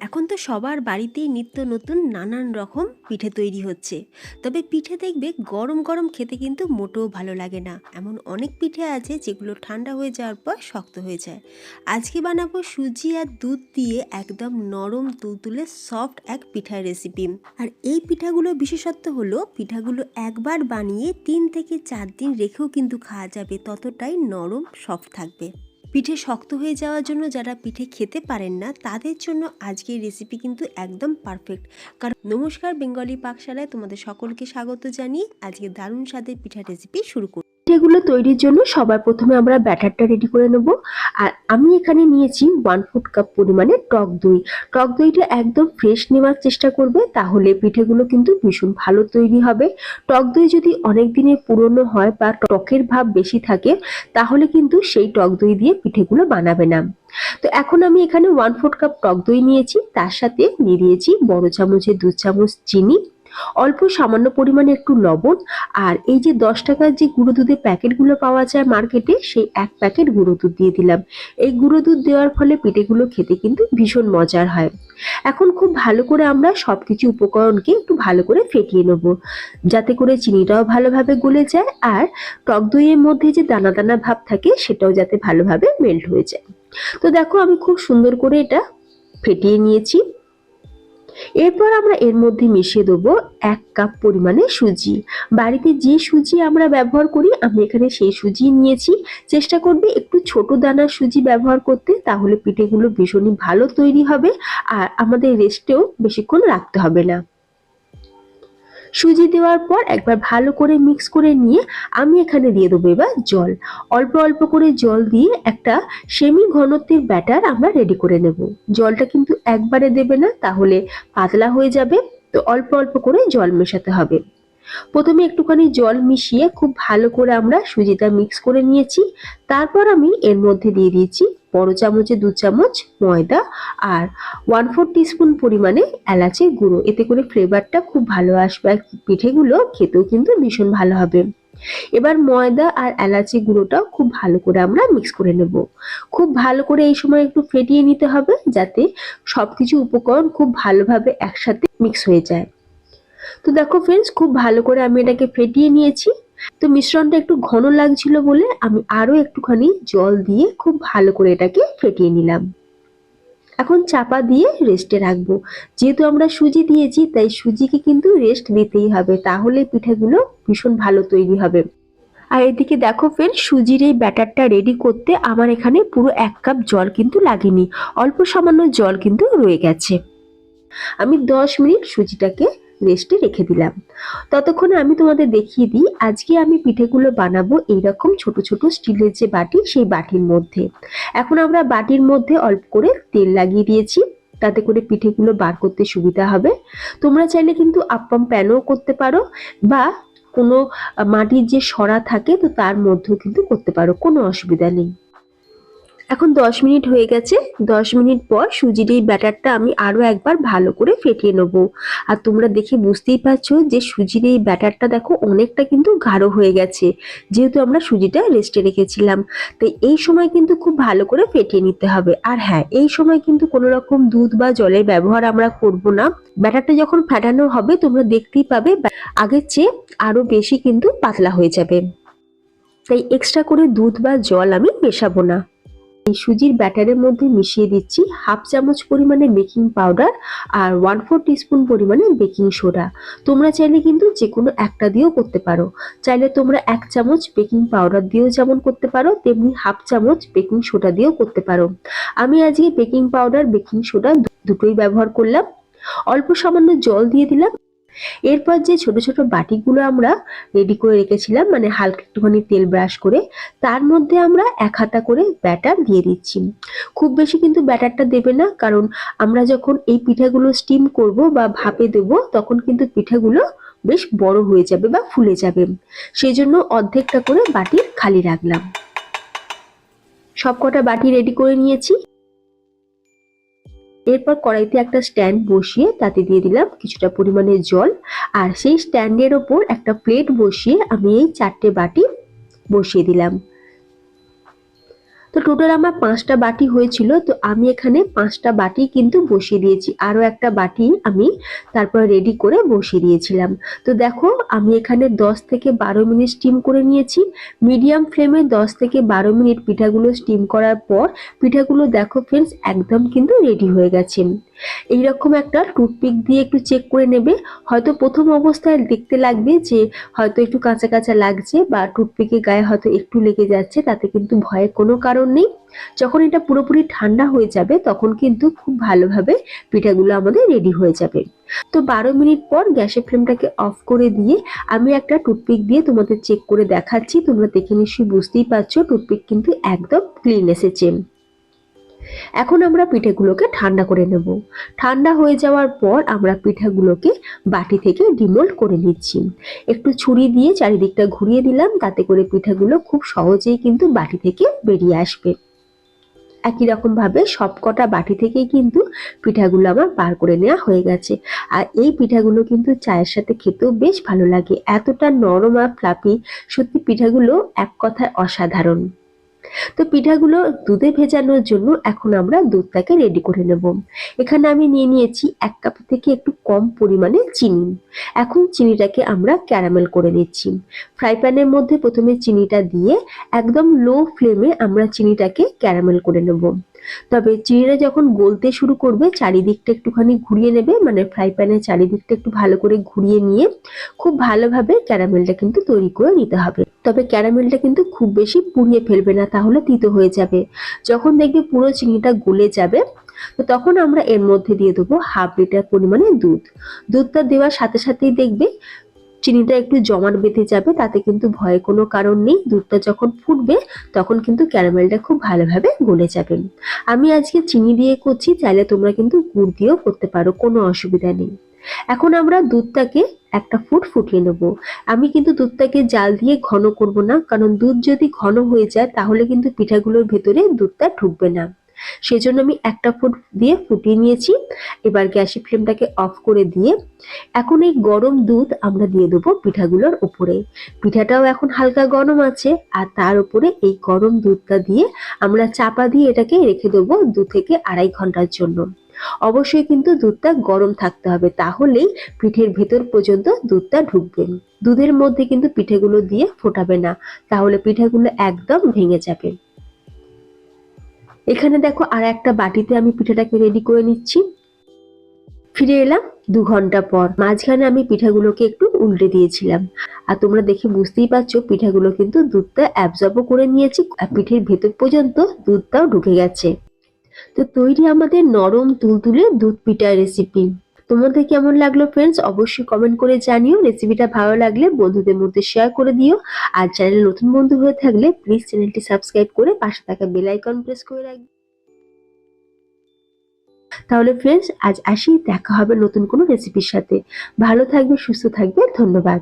এখন তো সবার বাড়িতেই নিত্য নতুন নানান রকম পিঠে তৈরি হচ্ছে। তবে পিঠে দেখবে গরম গরম খেতে কিন্তু মোটেও ভালো লাগে না। এমন অনেক পিঠে আছে যেগুলো ঠান্ডা হয়ে যাওয়ার পর শক্ত হয়ে যায়। আজকে বানাবো সুজি আর দুধ দিয়ে একদম নরম তুলতুলে সফট এক পিঠার রেসিপি। আর এই পিঠাগুলোর বিশেষত্ব হলো পিঠাগুলো একবার বানিয়ে 3 থেকে 4 দিন রেখেও কিন্তু খাওয়া যাবে, ততটাই নরম সফট থাকবে। পিঠে শক্ত হয়ে যাওয়ার জন্য যারা পিঠে খেতে পারেন না তাদের জন্য আজকের রেসিপি কিন্তু একদম পারফেক্ট। কারণ নমস্কার, বেঙ্গলি পাকশালায় তোমাদের সকলকে স্বাগত জানিয়ে আজকে দারুণ স্বাদের পিঠা রেসিপি শুরু করি। পিঠেগুলো তৈরির জন্য সবার প্রথমে আমরা ব্যাটারটা রেডি করে নেব। আর আমি এখানে নিয়েছি 1/4 কাপ পরিমাণে টক দই। টক দইটা একদম ফ্রেশ নেওয়ার চেষ্টা করবে, তাহলে পিঠেগুলো কিন্তু ভীষণ ভালো তৈরি হবে। টক দই যদি অনেক দিনের পুরনো হয় বা টকের ভাব বেশি থাকে, তাহলে কিন্তু সেই টক দই দিয়ে পিঠেগুলো বানাবে না। তো এখন আমি এখানে 1/4 কাপ টক দই নিয়েছি, তার সাথে দিয়ে দিয়েছি বড় চামচে 2 চামচ চিনি, অল্প সামান্য পরিমাণে একটু লবণ, আর এই যে 10 টাকার যে গুঁড়ো দুধের প্যাকেটগুলো পাওয়া যায় মার্কেটে, সেই 1 প্যাকেট গুঁড়ো দুধ দিয়ে দিলাম। এই গুঁড়ো দুধ দেওয়ার ফলে পিঠেগুলো খেতে কিন্তু ভীষণ মজার হয়। এখন খুব ভালো করে আমরা সবকিছু উপকরণকে একটু ভালো করে ফেটিয়ে নেব, যাতে করে চিনিটাও ভালোভাবে গলে যায় আর টক দইয়ের মধ্যে যে দানা দানা ভাব থাকে সেটাও যাতে ভালোভাবে মেল্ট হয়ে যায়। তো দেখো আমি খুব সুন্দর করে এটা ফেটিয়ে নিয়েছি। এরপর আমরা এর মধ্যে মিশিয়ে দেবো 1 কাপ পরিমাণে সুজি। বাড়িতে যে সুজি আমরা ব্যবহার করি আমি এখানে সেই সুজি নিয়েছি। চেষ্টা করবে একটু ছোট দানার সুজি ব্যবহার করতে, তাহলে পিঠেগুলো ভীষণই ভালো তৈরি হবে আর আমাদের রেস্টেও বেশিক্ষণ রাখতে হবে না। সুজি দেওয়ার পর একবার ভালো করে মিক্স করে নিয়ে আমি এখানে দিয়ে দেবো এবার জল। অল্প অল্প করে জল দিয়ে একটা সেমি ঘনত্বের ব্যাটার আমরা রেডি করে নেব। জলটা কিন্তু একবারে দেবে না, তাহলে পাতলা হয়ে যাবে। তো অল্প অল্প করে জল মেশাতে হবে। প্রথমে একটুখানি জল মিশিয়ে খুব ভালো করে আমরা সুজিটা মিক্স করে নিয়েছি। তারপর আমি এর মধ্যে দিয়ে দিয়েছি বড় চামচে 2 চামচ ময়দা আর 1/4 টিস্পুন পরিমাণে এলাচের গুঁড়ো। এতে করে ফ্লেভারটা খুব ভালো আসবে আর পিঠেগুলো খেতেও কিন্তু ভীষণ ভালো হবে। এবার ময়দা আর এলাচের গুঁড়োটাও খুব ভালো করে আমরা মিক্স করে নেব। খুব ভালো করে এই সময় একটু ফেটিয়ে নিতে হবে, যাতে সবকিছু উপকরণ খুব ভালোভাবে একসাথে মিক্স হয়ে যায়। তো দেখো ফ্রেন্ডস, খুব ভালো করে আমি এটাকে ফেটিয়ে নিয়েছি। তো মিশ্রণটা একটু ঘন লাগছিল বলে আমি আরো একটুখানি জল দিয়ে খুব ভালো করে এটাকে ফেটিয়ে নিলাম। এখন চাপা দিয়ে রেস্টে রাখবো। যেহেতু আমরা সুজি দিয়েছি তাই সুজিকে কিন্তু রেস্ট দিতেই হবে, তাহলে পিঠাগুলো ভীষণ ভালো তৈরি হবে। আর এদিকে দেখো ফ্রেন্ড, সুজির এই ব্যাটারটা রেডি করতে আমার এখানে পুরো 1 কাপ জল কিন্তু লাগেনি, অল্প সামান্য জল কিন্তু রয়ে গেছে। আমি 10 মিনিট সুজিটাকে রেস্টে রেখে দিলাম। ততক্ষণে আমি তোমাদের দেখিয়ে দিই আজকে আমি পিঠেগুলো বানাবো এইরকম ছোট ছোট স্টিলের যে বাটি, সেই বাটির মধ্যে। এখন আমরা বাটির মধ্যে অল্প করে তেল লাগিয়ে দিয়েছি, তাতে করে পিঠেগুলো বার করতে সুবিধা হবে। তোমরা চাইলে কিন্তু আপ্পাম প্যানও করতে পারো বা কোনো মাটির যে সরা থাকে তো তার মধ্যেও কিন্তু করতে পারো, কোনো অসুবিধা নেই। এখন 10 মিনিট হয়ে গেছে। 10 মিনিট পর সুজির এই ব্যাটারটা আমি আরো একবার ভালো করে ফেটিয়ে নেব। আর তোমরা দেখে বুঝতেই পারছো যে সুজির এই ব্যাটারটা দেখো অনেকটা কিন্তু গাঢ় হয়ে গেছে, যেহেতু আমরা সুজিটা রেস্টে রেখেছিলাম। তাই এই সময় কিন্তু খুব ভালো করে ফেটিয়ে নিতে হবে। আর হ্যাঁ, এই সময় কিন্তু কোনো রকম দুধ বা জলের ব্যবহার আমরা করব না। ব্যাটারটা যখন ফেটানো হবে তোমরা দেখতেই পাবে আগের চেয়ে আরো বেশি কিন্তু পাতলা হয়ে যাবে। তাই এক্সট্রা করে দুধ বা জল আমি মেশাবো না। এই সুজির ব্যাটারের মধ্যে মিশিয়ে দিচ্ছি 1/2 চামচ পরিমাণে বেকিং পাউডার আর 1/4 টিস্পুন পরিমাণে বেকিং সোডা। তোমরা চাইলে কিন্তু যে কোনো একটা দিয়েও করতে পারো। চাইলে তোমরা 1 চামচ বেকিং পাউডার দিয়েও যেমন করতে পারো, তেমনি 1/2 চামচ বেকিং সোডা দিয়েও করতে পারো। আমি আজকে বেকিং পাউডার বেকিং সোডা দুটোই ব্যবহার করলাম। অল্প সামান্য জল দিয়ে দিলাম। এরপর যে ছোট ছোট বাটিগুলো আমরা রেডি করে রেখেছিলাম, মানে হালকা একটুখানি তেল ব্রাশ করে, তার মধ্যে আমরা 1 হাতা করে ব্যাটার দিয়ে দিচ্ছি। খুব বেশি কিন্তু ব্যাটারটা দেবে না, কারণ আমরা যখন এই পিঠাগুলো স্টিম করব বা ভাপে দেব তখন কিন্তু পিঠাগুলো বেশ বড় হয়ে যাবে বা ফুলে যাবে। সেই জন্য অর্ধেকটা করে বাটি খালি রাখলাম। সবকটা বাটি রেডি করে নিয়েছি। এরপর কড়াইতে একটা স্ট্যান্ড বসিয়ে তাতে দিয়ে দিলাম কিছুটা পরিমাণে জল, আর সেই স্ট্যান্ডের ওপর একটা প্লেট বসিয়ে আমি এই 4টে বাটি বসিয়ে দিলাম। তো টোটাল আমার 5টা বাটি হয়েছিল, তো আমি এখানে 5টা বাটি কিন্তু বসিয়ে দিয়েছি, আরও একটা বাটি আমি তারপর রেডি করে বসিয়ে দিয়েছিলাম। তো দেখো আমি এখানে 10 থেকে 12 মিনিট স্টিম করে নিয়েছি। মিডিয়াম ফ্লেমে 10 থেকে 12 মিনিট পিঠাগুলো স্টিম করার পর পিঠাগুলো দেখো ফ্রেন্ডস একদম কিন্তু রেডি হয়ে গেছে। এইরকম একটা টুথপিক দিয়ে একটু চেক করে নেবে। হয়তো প্রথম অবস্থায় দেখতে লাগবে যে হয়তো একটু কাঁচা কাঁচা লাগছে বা টুথপিকের গায়ে হয়তো একটু লেগে যাচ্ছে, তাতে কিন্তু ভয়ের কোনো কারণ নেই। যখন এটা পুরোপুরি ঠান্ডা হয়ে যাবে তখন কিন্তু খুব ভালোভাবে পিঠাগুলো আমাদের রেডি হয়ে যাবে। তো 12 মিনিট পর গ্যাসের ফ্লেমটাকে অফ করে দিয়ে আমি একটা টুথপিক দিয়ে তোমাদের চেক করে দেখাচ্ছি। তোমরা দেখে নিশ্চয়ই বুঝতেই পারছো টুথপিক কিন্তু একদম ক্লিন এসেছে। এখন আমরা পিঠেগুলোকে ঠান্ডা করে নেব। ঠান্ডা হয়ে যাওয়ার পর আমরা পিঠাগুলোকে বাটি থেকে ডিমোল্ড করে নিচ্ছি। একটু ছুরি দিয়ে চারিদিকটা ঘুরিয়ে দিলাম, তাতে করে পিঠাগুলো খুব সহজেই কিন্তু বাটি থেকে বেরিয়ে আসবে। একই রকম ভাবে সবকটা বাটি থেকেই কিন্তু পিঠাগুলো আমার বার করে নেওয়া হয়ে গেছে। আর এই পিঠাগুলো কিন্তু চায়ের সাথে খেতেও বেশ ভালো লাগে, এতটা নরম আর ফ্লাফি, সত্যি পিঠাগুলো এক কথায় অসাধারণ। তো পিঠাগুলো দুধে ভেজানোর জন্য এখন আমরা দুধটাকে রেডি করে নেব। এখানে আমি নিয়ে নিয়েছি 1 কাপ থেকে একটু কম পরিমাণে চিনি। এখন চিনিটাকে আমরা ক্যারামেল করে নিচ্ছি। ফ্রাই প্যানের মধ্যে প্রথমে চিনিটা দিয়ে একদম লো ফ্লেমে আমরা চিনিটাকে ক্যারামেল করে নেব। তবে চিনিটা যখন গলতে শুরু করবে চারিদিকটা একটুখানি ঘুরিয়ে নেবে, মানে ফ্রাই প্যানের চারিদিকটা একটু ভালো করে ঘুরিয়ে নিয়ে খুব ভালোভাবে ক্যারামেলটা কিন্তু তৈরি করে নিতে হবে। তবে ক্যারামেলটা কিন্তু খুব বেশি পুড়িয়ে ফেলবে না, তাহলে তিতো হয়ে যাবে। যখন দেখবে পুরো চিনিটা গলে যাবে তো তখন আমরা এর মধ্যে দিয়ে দেবো 1/2 লিটার পরিমাণে দুধ। দুধটা দেওয়ার সাথে সাথেই দেখবে চিনিটা একটু জমাট বেঁধে যাবে, তাতে কিন্তু ভয়ের কোনো কারণ নেই। দুধটা যখন ফুটবে তখন কিন্তু ক্যারামেলটা খুব ভালোভাবে গলে যাবে। আমি আজকে চিনি দিয়ে করছি, চাইলে তোমরা কিন্তু গুড় দিয়েও করতে পারো, কোনো অসুবিধা নেই। এখন আমরা দুধটাকে একটা ফুট ফুটিয়ে নেব। আমি কিন্তু দুধটাকে জাল দিয়ে ঘন করব না, কারণ দুধ যদি ঘন হয়ে যায় তাহলে কিন্তু পিঠাগুলোর ভেতরে দুধটা ঢুকবে না। সেজন্য আমি একটা ফুট দিয়ে ফুটিয়ে নিয়েছি। এবার গ্যাসের ফ্লেমটাকে অফ করে দিয়ে এখন এই গরম দুধ আমরা দিয়ে দেবো পিঠাগুলোর উপরে। পিঠাটাও এখন হালকা গরম আছে, আর তার উপরে এই গরম দুধটা দিয়ে আমরা চাপা দিয়ে এটাকে রেখে দেবো 2 থেকে 2.5 ঘন্টার জন্য। অবশ্যই কিন্তু দুধটা গরম থাকতে হবে, তাহলেই পিঠের ভেতর পর্যন্ত দুধটা ঢুকবে। দুধের মধ্যে কিন্তু পিঠেগুলো দিয়ে ফোটাবে না, তাহলে পিঠাগুলো একদম ভেঙে যাবে। এখানে দেখো আর একটা বাটিতে আমি পিঠাটাকে রেডি করে নিচ্ছি। ফিরে এলাম 2 ঘন্টা পর। মাঝখানে আমি পিঠাগুলোকে একটু উল্টে দিয়েছিলাম, আর তোমরা দেখে বুঝতেই পারছো পিঠাগুলো কিন্তু দুধটা অ্যাবজর্বও করে নিয়েছে, আর পিঠের ভেতর পর্যন্ত দুধটাও ঢুকে গেছে। তো তৈরি আমাদের নরম তুলতুলে দুধ পিঠার রেসিপি। তোমাদের কেমন লাগলো ফ্রেন্ডস অবশ্যই কমেন্ট করে জানিও। রেসিপিটা ভালো লাগলে বন্ধুদের মধ্যে শেয়ার করে দিও। আর চ্যানেলে নতুন বন্ধু হয়ে থাকলে প্লিজ চ্যানেলটি সাবস্ক্রাইব করে পাশে থাকা বেল আইকন প্রেস করে রাখবে। তাহলে ফ্রেন্ডস আজ আসি, দেখা হবে নতুন কোনো রেসিপির সাথে। ভালো থাকবে, সুস্থ থাকবে, ধন্যবাদ।